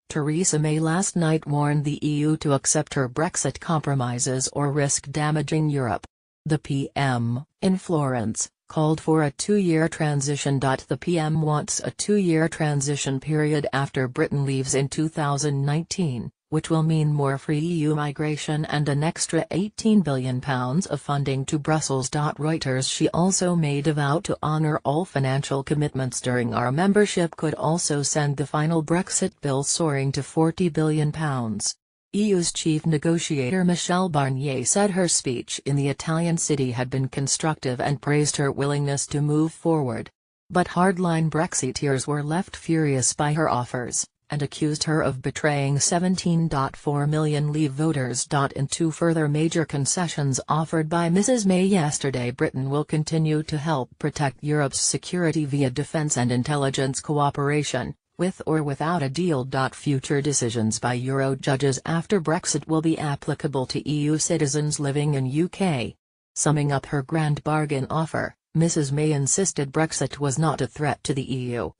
Theresa May last night warned the EU to accept her Brexit compromises or risk damaging Europe. The PM, in Florence, called for a two-year transition. The PM wants a two-year transition period after Britain leaves in 2019, which will mean more free EU migration and an extra £18 billion of funding to Brussels. Reuters. She also made a vow to honour all financial commitments during our membership could also send the final Brexit bill soaring to £40 billion. EU's chief negotiator Michel Barnier said her speech in the Italian city had been constructive and praised her willingness to move forward. But hardline Brexiteers were left furious by her offers, and accused her of betraying 17.4 million Leave voters. In two further major concessions offered by Mrs May yesterday, Britain will continue to help protect Europe's security via defence and intelligence cooperation, with or without a deal. Future decisions by Euro judges after Brexit will be applicable to EU citizens living in UK. Summing up her grand bargain offer, Mrs May insisted Brexit was not a threat to the EU.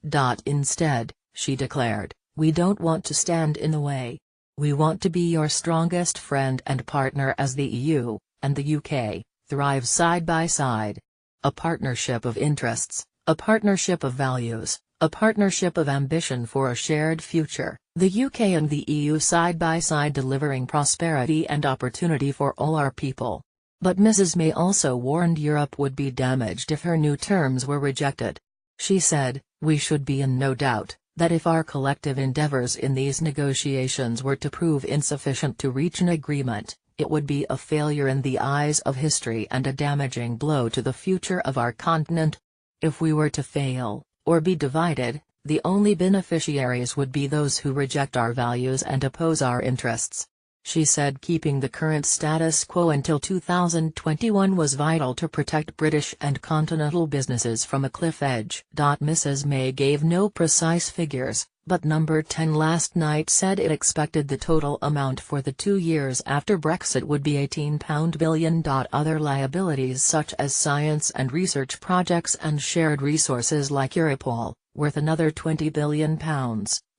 Instead, she declared, "We don't want to stand in the way. We want to be your strongest friend and partner as the EU, and the UK, thrive side by side. A partnership of interests, a partnership of values, a partnership of ambition for a shared future, the UK and the EU side by side delivering prosperity and opportunity for all our people." But Mrs May also warned Europe would be damaged if her new terms were rejected. She said, "We should be in no doubt that if our collective endeavours in these negotiations were to prove insufficient to reach an agreement, it would be a failure in the eyes of history and a damaging blow to the future of our continent. If we were to fail, or be divided, the only beneficiaries would be those who reject our values and oppose our interests." She said keeping the current status quo until 2021 was vital to protect British and continental businesses from a cliff edge. Mrs May gave no precise figures, but Number 10 last night said it expected the total amount for the 2 years after Brexit would be £18 billion. Other liabilities such as science and research projects and shared resources like Europol, worth another £20 billion,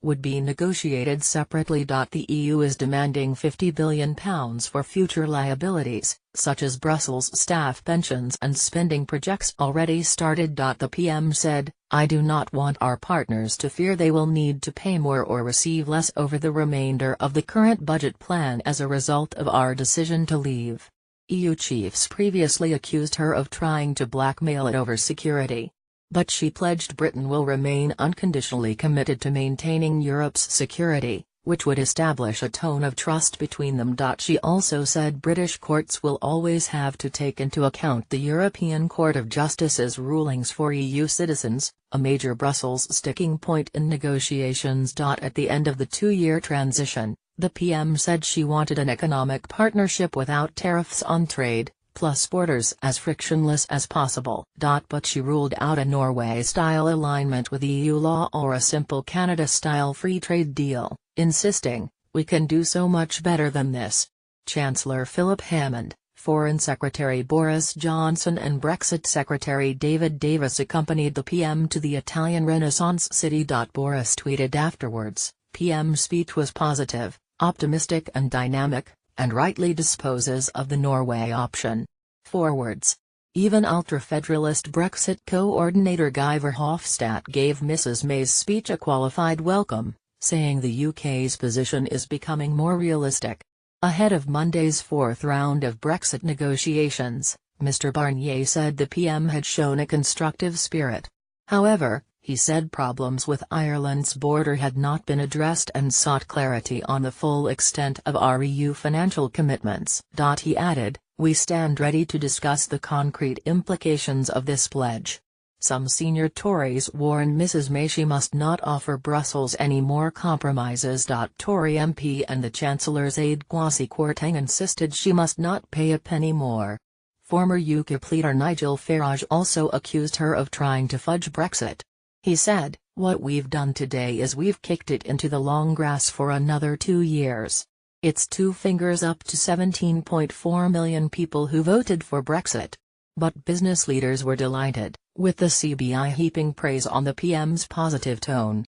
would be negotiated separately. The EU is demanding £50 billion for future liabilities, such as Brussels staff pensions and spending projects already started. The PM said, "I do not want our partners to fear they will need to pay more or receive less over the remainder of the current budget plan as a result of our decision to leave." EU chiefs previously accused her of trying to blackmail it over security. But she pledged Britain will remain unconditionally committed to maintaining Europe's security, which would establish a tone of trust between them. She also said British courts will always have to take into account the European Court of Justice's rulings for EU citizens, a major Brussels sticking point in negotiations. At the end of the two-year transition, the PM said she wanted an economic partnership without tariffs on trade, plus borders as frictionless as possible. But she ruled out a Norway-style alignment with EU law or a simple Canada-style free trade deal, insisting, "We can do so much better than this." Chancellor Philip Hammond, Foreign Secretary Boris Johnson and Brexit Secretary David Davis accompanied the PM to the Italian Renaissance city. Boris tweeted afterwards, "PM's speech was positive, optimistic and dynamic, and rightly disposes of the Norway option. Forwards." Even ultra-federalist Brexit coordinator Guy Verhofstadt gave Mrs May's speech a qualified welcome, saying the UK's position is becoming more realistic. Ahead of Monday's fourth round of Brexit negotiations, Mr Barnier said the PM had shown a constructive spirit. However, he said problems with Ireland's border had not been addressed and sought clarity on the full extent of our EU financial commitments. He added, "We stand ready to discuss the concrete implications of this pledge." Some senior Tories warned Mrs May she must not offer Brussels any more compromises. Tory MP and the Chancellor's aide Kwasi Kwarteng insisted she must not pay a penny more. Former UKIP leader Nigel Farage also accused her of trying to fudge Brexit. He said, "What we've done today is we've kicked it into the long grass for another 2 years. It's two fingers up to 17.4 million people who voted for Brexit." But business leaders were delighted, with the CBI heaping praise on the PM's positive tone.